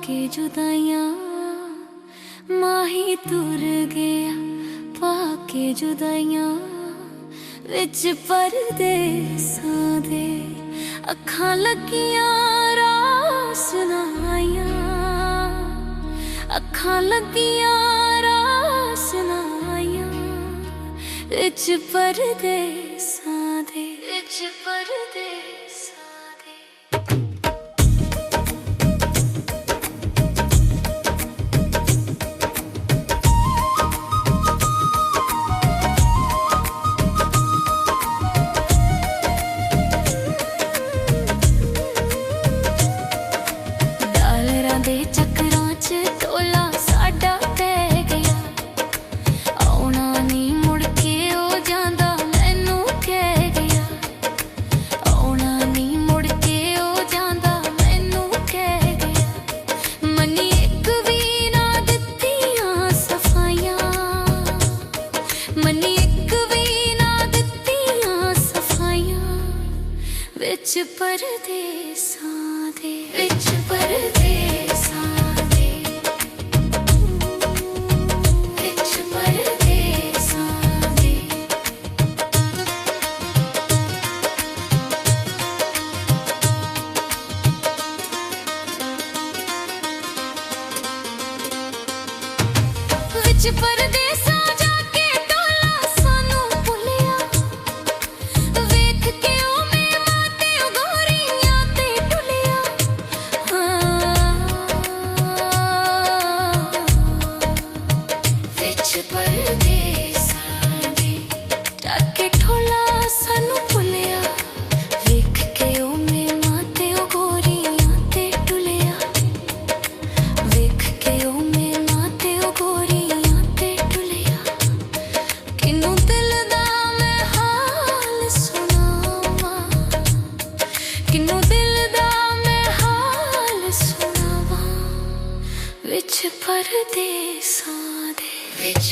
के जुदाइयां माही तुर गया पाके जुदाइयां विच परदेसां दे अखां लगियां रास नाइयां अखां लगियां रास नाइयां विच परदेसां दे विच परदेसां दे। दे चक्करां च टोला साडा पै गया आउणा नी मुड़ के ओ जांदा मैनू कह गया आउणा नी मुड़ के ओ जांदा मैनू कह गया मनी एक भी ना दित्तियां सफाइयां मनी एक भी ना दित्तियां सफाइयां विच परदेसां दे विच परदेसां विच परदेसां जाके टोला सानू भुलिया वेख के ओ मेवा ते ओ गोरियां ते टुलिया विच परदेसां दे जाके टोला सानू भुलिया वेख के ओ मेवा ते ओ गोरियां ते टुलिया वेख के ओ मेवा ते ओ गोरियां ते टुलिया किनू दिल दा मैं हाल सुनावां किनू दिल दा मैं हाल सुनावां विच परदेसां दे विच